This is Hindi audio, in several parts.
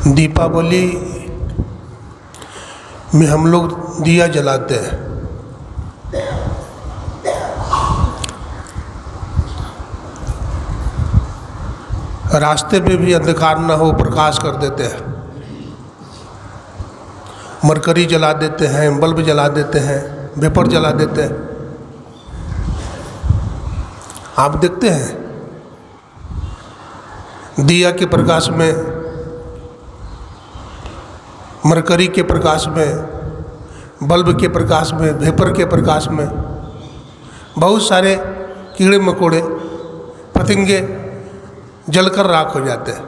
दीपावली में हम लोग दिया जलाते हैं। रास्ते पे भी अंधकार न हो, प्रकाश कर देते हैं। मरकरी जला देते हैं, बल्ब जला देते हैं, वेपर जला देते हैं। आप देखते हैं दिया के प्रकाश में, मरकरी के प्रकाश में, बल्ब के प्रकाश में, वेपर के प्रकाश में बहुत सारे कीड़े मकोड़े पतंगे जलकर राख हो जाते हैं।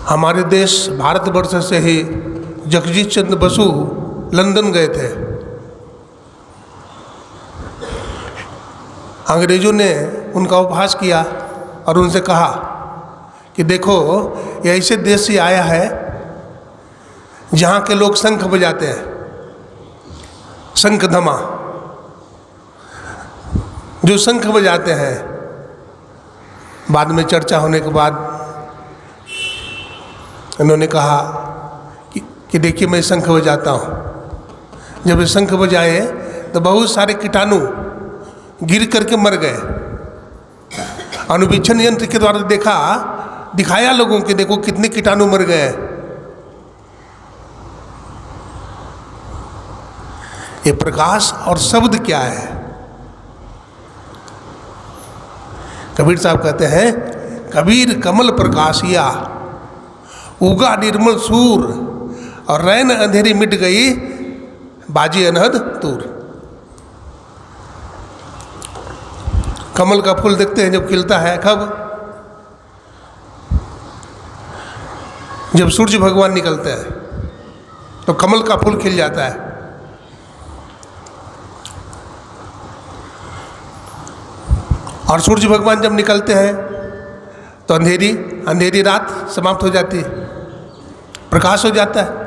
हमारे देश भारतवर्ष से ही जगजीत चंद्र बसु लंदन गए थे। अंग्रेजों ने उनका उपहास किया और उनसे कहा कि देखो, ये ऐसे देश से आया है जहाँ के लोग शंख बजाते हैं, शंख धमा, जो शंख बजाते हैं। बाद में चर्चा होने के बाद उन्होंने कहा कि देखिए, मैं शंख बजाता हूँ। जब ये शंख बजाए तो बहुत सारे कीटाणु गिर करके मर गए। अनुवीक्षण यंत्र के द्वारा दिखाया लोगों के, देखो कितने कीटाणु मर गए। ये प्रकाश और शब्द क्या है? कबीर साहब कहते हैं, कबीर कमल प्रकाशिया उगा निर्मल सूर, और रैन अंधेरी मिट गई बाजी अनहद तूर। कमल का फूल देखते हैं जब खिलता है, कब? जब सूर्य भगवान निकलते हैं तो कमल का फूल खिल जाता है। और सूर्य भगवान जब निकलते हैं तो अंधेरी रात समाप्त हो जाती है, प्रकाश हो जाता है।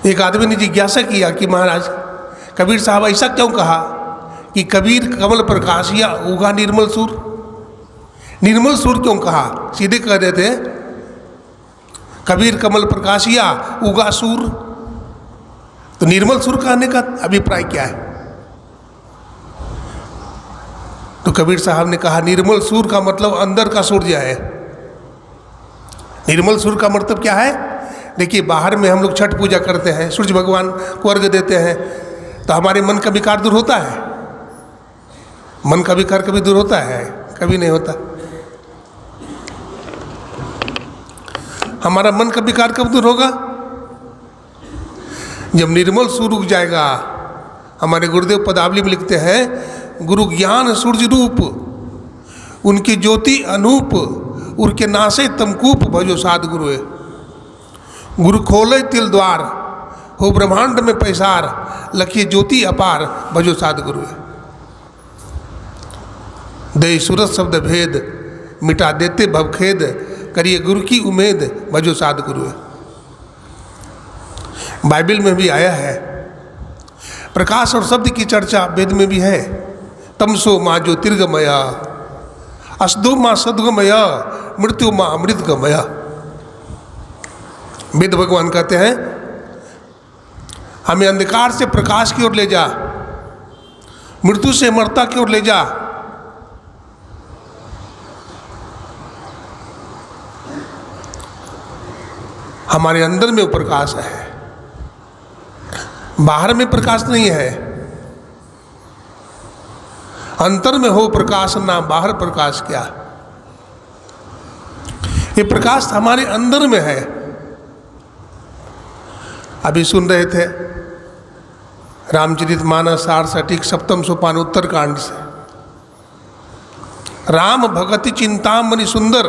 एक आदमी ने जिज्ञासा किया कि महाराज, कबीर साहब ऐसा क्यों कहा कि कबीर कमल प्रकाशिया उगा निर्मल सूर? निर्मल सूर क्यों कहा? सीधे कह देते कबीर कमल प्रकाशिया उगा सूर। तो निर्मल सूर कहने का अभिप्राय क्या है? तो कबीर साहब ने कहा, निर्मल सूर का मतलब अंदर का सूर्य है। निर्मल सूर का मतलब क्या है? देखिए, बाहर में हम लोग छठ पूजा करते हैं, सूर्य भगवान को अर्घ्य देते हैं, तो हमारे मन का विकार दूर होता है। मन का विकार कभी दूर होता है? कभी नहीं होता। हमारा मन का विकार कब दूर होगा? जब निर्मल सूर्य उग जाएगा। हमारे गुरुदेव पदावली में लिखते हैं, गुरु ज्ञान सूर्य रूप, उनकी ज्योति अनूप, उनके नासे तमकूप भजो साध गुरुए। गुरु खोले तिल द्वार, हो ब्रह्मांड में पैसार, लखिए ज्योति अपार भजो साध गुरुए। दे सूरत शब्द भेद, मिटा देते भवखेद, करिए गुरु की उम्मीद भजो साध गुरुए। बाइबल में भी आया है। प्रकाश और शब्द की चर्चा वेद में भी है। तमसो माँ ज्योतिर्गमया, असदो माँ सद्गमया, मृत्यु माँ अमृतगमया। वेद भगवान कहते हैं, हमें अंधकार से प्रकाश की ओर ले जा, मृत्यु से अमरता की ओर ले जा। हमारे अंदर में वो प्रकाश है, बाहर में प्रकाश नहीं है। अंतर में हो प्रकाश ना बाहर प्रकाश क्या। ये प्रकाश हमारे अंदर में है। अभी सुन रहे थे रामचरितमानस सार सटीक सप्तम सोपान उत्तर कांड से, राम भगति चिंतामणि सुंदर,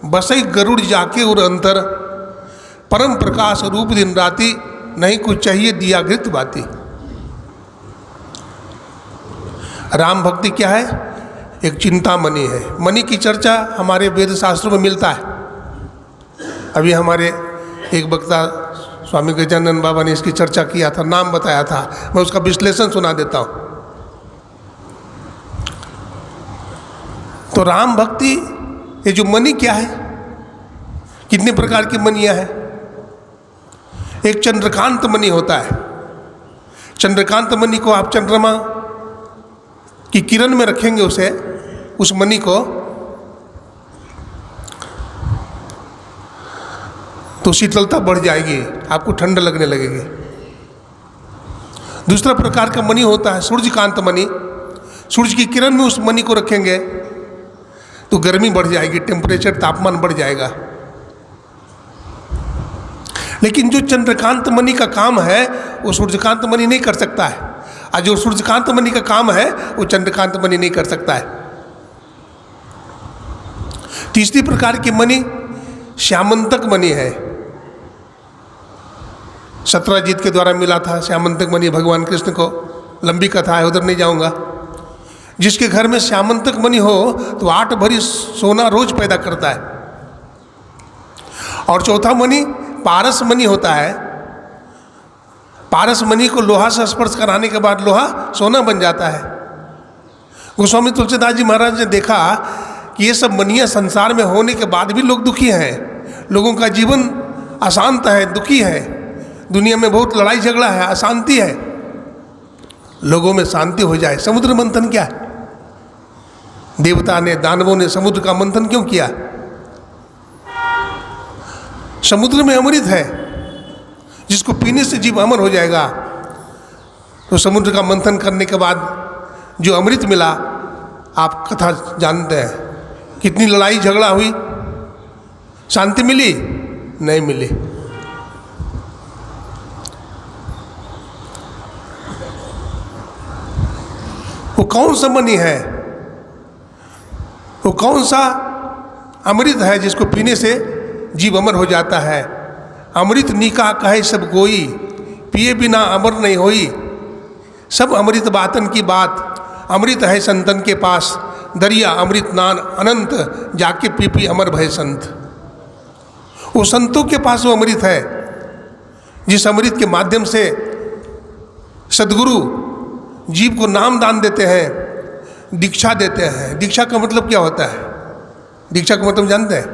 बसई गरुड़ जाके उर अंतर, परम प्रकाश रूप दिन राति, नहीं कुछ चाहिए दिया घृत बाती। राम भक्ति क्या है? एक चिंतामणि है। मणि की चर्चा हमारे वेद शास्त्रों में मिलता है। अभी हमारे एक वक्ता स्वामी गजानंद बाबा ने इसकी चर्चा किया था, नाम बताया था, मैं उसका विश्लेषण सुना देता हूँ। तो राम भक्ति, ये जो मणि क्या है, कितने प्रकार की मणियाँ हैं। एक चंद्रकांत मणि होता है। चंद्रकांत मणि को आप चंद्रमा की किरण में रखेंगे, उस मणि को, तो शीतलता बढ़ जाएगी, आपको ठंड लगने लगेगी। दूसरा प्रकार का मणि होता है सूर्यकांत मणि। सूर्य की किरण में उस मणि को रखेंगे तो गर्मी बढ़ जाएगी, टेम्परेचर, तापमान बढ़ जाएगा। लेकिन जो चंद्रकांत मणि का काम है वो सूर्यकांत मणि नहीं कर सकता है, और जो सूर्यकांत मणि का काम है वो चंद्रकांत मणि नहीं कर सकता है। तीसरी प्रकार की मणि श्यामंतक मणि है। सत्यजीत के द्वारा मिला था श्यामंतक मणि भगवान कृष्ण को, लंबी कथा है, उधर नहीं जाऊंगा। जिसके घर में श्यामंतक मणि हो तो 8 भरी सोना रोज पैदा करता है। और चौथा मणि पारस मणि होता है। पारस मणि को लोहा से स्पर्श कराने के बाद लोहा सोना बन जाता है। गोस्वामी तुलसीदास जी महाराज ने देखा कि ये सब मणियाँ संसार में होने के बाद भी लोग दुखी हैं, लोगों का जीवन अशांत है, दुखी है, दुनिया में बहुत लड़ाई झगड़ा है, अशांति है, लोगों में शांति हो जाए। समुद्र मंथन क्या है? देवता ने, दानवों ने समुद्र का मंथन क्यों किया? समुद्र में अमृत है जिसको पीने से जीव अमर हो जाएगा। तो समुद्र का मंथन करने के बाद जो अमृत मिला, आप कथा जानते हैं, कितनी लड़ाई झगड़ा हुई, शांति मिली? नहीं मिली। वो कौन सा मणि है, वो कौन सा अमृत है जिसको पीने से जीव अमर हो जाता है? अमृत नीका कहे सब कोई, पिए बिना अमर नहीं होई। सब अमृत बातन की बात, अमृत है संतन के पास, दरिया अमृत नान अनंत, जाके पी पी अमर भय संत। वो संतों के पास वो अमृत है जिस अमृत के माध्यम से सदगुरु जीव को नाम दान देते हैं, दीक्षा देते हैं। दीक्षा का मतलब क्या होता है? दीक्षा का मतलब जानते हैं?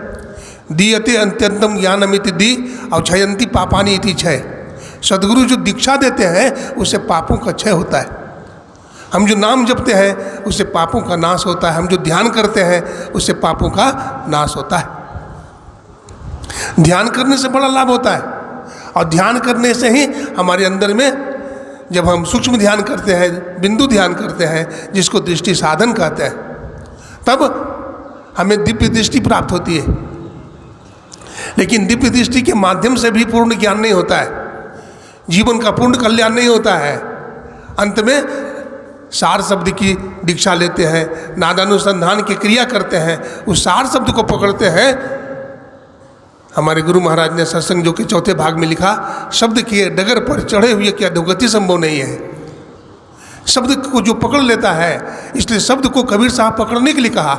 दीयते अत्यंतम ज्ञानमिति दी और क्षयंती पापानी इति क्षय। सदगुरु जो दीक्षा देते हैं उससे पापों का क्षय होता है। हम जो नाम जपते हैं उससे पापों का नाश होता है। हम जो ध्यान करते हैं उससे पापों का नाश होता है। ध्यान करने से बड़ा लाभ होता है, और ध्यान करने से ही हमारे अंदर में, जब हम सूक्ष्म ध्यान करते हैं, बिंदु ध्यान करते हैं, जिसको दृष्टि साधन कहते हैं, तब हमें दिव्य दृष्टि प्राप्त होती है। लेकिन दिव्य दृष्टि के माध्यम से भी पूर्ण ज्ञान नहीं होता है, जीवन का पूर्ण कल्याण नहीं होता है। अंत में सार शब्द की दीक्षा लेते हैं, नादानुसंधान की क्रिया करते हैं, उस सार शब्द को पकड़ते हैं। हमारे गुरु महाराज ने सत्संग जो के 4थे भाग में लिखा, शब्द के डगर पर चढ़े हुए क्या अधोगति संभव नहीं है। शब्द को जो पकड़ लेता है, इसलिए शब्द को कबीर साहब पकड़ने के लिए कहा,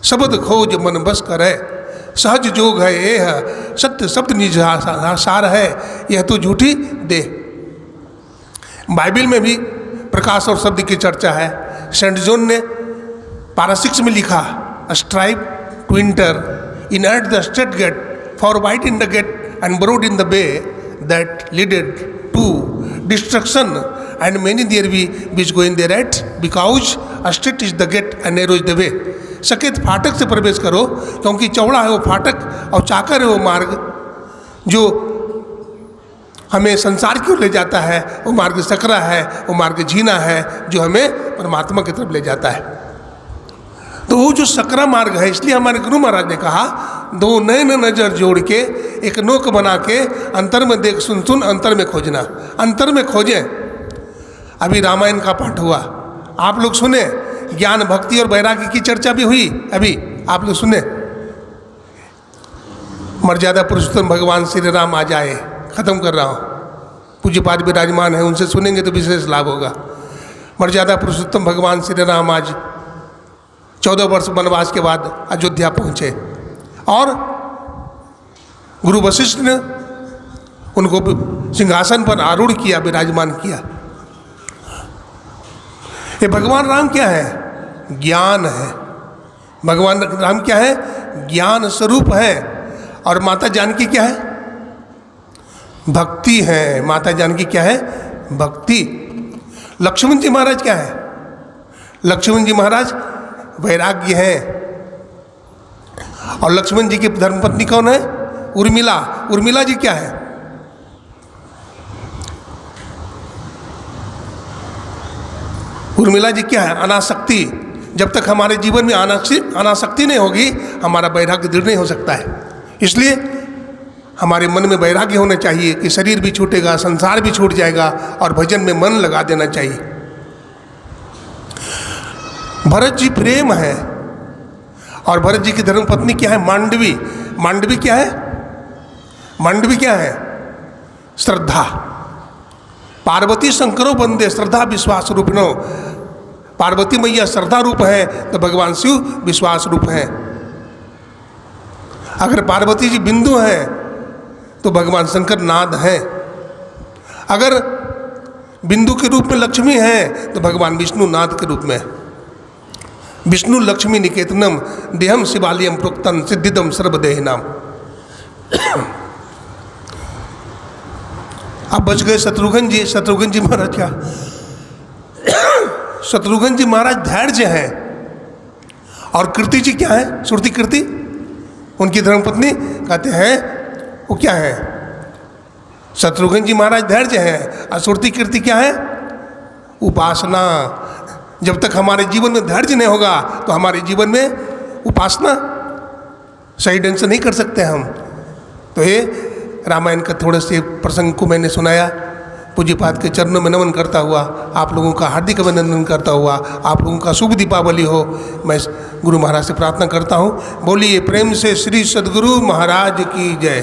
शब्द खोज मन बस करे, सहज जोग है ये है, सत्य शब्द निज सार है, यह तो झूठी दे। बाइबल में भी प्रकाश और शब्द की चर्चा है। सेंट जॉन ने पारासिक्स में लिखा, strive to enter in at the straight gate, for wide in the gate and broad in the way that leadeth to destruction, and many there be which go in thereat, because straight is the gate and narrow is the way। सकेत फाटक से प्रवेश करो, क्योंकि चौड़ा है वो फाटक और चाकर है वो मार्ग जो हमें संसार की ओर ले जाता है। वो मार्ग सकरा है, वो मार्ग झीना है जो हमें परमात्मा की तरफ ले जाता है। तो वो जो सकरा मार्ग है, इसलिए हमारे गुरु महाराज ने कहा, दो नैन नजर जोड़ के एक नोक बना के अंतर में देख सुन सुन अंतर में खोजना, अंतर में खोजें। अभी रामायण का पाठ हुआ, आप लोग सुने, ज्ञान भक्ति और वैराग्य की चर्चा भी हुई, अभी आप लोग सुने। मर्यादा पुरुषोत्तम भगवान श्री राम आ जाए, खत्म कर रहा हूँ, पूज्यपाद विराजमान है, उनसे सुनेंगे तो विशेष लाभ होगा। मर्यादा पुरुषोत्तम भगवान श्री राम आज 14 वर्ष वनवास के बाद अयोध्या पहुँचे, और गुरु वशिष्ठ ने उनको सिंहासन पर आरूढ़ किया, विराजमान किया। ये भगवान राम क्या है? ज्ञान है। भगवान राम क्या है? ज्ञान स्वरूप है। और माता जानकी क्या है? भक्ति है। माता जानकी क्या है? भक्ति। लक्ष्मण जी महाराज क्या है? लक्ष्मण जी महाराज वैराग्य है। और लक्ष्मण जी की धर्मपत्नी कौन है? उर्मिला। उर्मिला जी क्या है? उर्मिला जी क्या है? अनासक्ति। जब तक हमारे जीवन में अनासक्ति नहीं होगी, हमारा वैराग्य दृढ़ नहीं हो सकता है। इसलिए हमारे मन में वैराग्य होना चाहिए कि शरीर भी छूटेगा, संसार भी छूट जाएगा, और भजन में मन लगा देना चाहिए। भरत जी प्रेम है। और भरत जी की धर्मपत्नी क्या है? मांडवी। मांडवी क्या है? मांडवी क्या है? श्रद्धा। पार्वती शंकरो बंदे श्रद्धा विश्वास रूपिणो। पार्वती मैया श्रद्धा रूप है तो भगवान शिव विश्वास रूप है। अगर पार्वती जी बिंदु है तो भगवान शंकर नाद है। अगर बिंदु के रूप में लक्ष्मी है तो भगवान विष्णु नाद के रूप में। विष्णु लक्ष्मी निकेतनम देहम शिवालयम प्रोक्तम सिद्धिदम सर्वदेहिनाम। अब बच गए शत्रुघ्न जी। शत्रुघ्न जी महाराज क्या? शत्रुघ्न जी महाराज धैर्य हैं। और कीर्ति जी क्या है? श्रुति कीर्ति उनकी धर्मपत्नी कहते हैं वो क्या है? शत्रुघ्न जी महाराज धैर्य हैं। और श्रुति कीर्ति क्या है? उपासना। जब तक हमारे जीवन में धैर्य नहीं होगा तो हमारे जीवन में उपासना सही ढंग से नहीं कर सकते हम। तो ये रामायण का थोड़े से प्रसंग को मैंने सुनाया। पूज्यपाद के चरणों में नमन करता हुआ आप लोगों का हार्दिक अभिनंदन करता हुआ आप लोगों का शुभ दीपावली हो मैं गुरु महाराज से प्रार्थना करता हूँ। बोलिए प्रेम से श्री सद्गुरु महाराज की जय।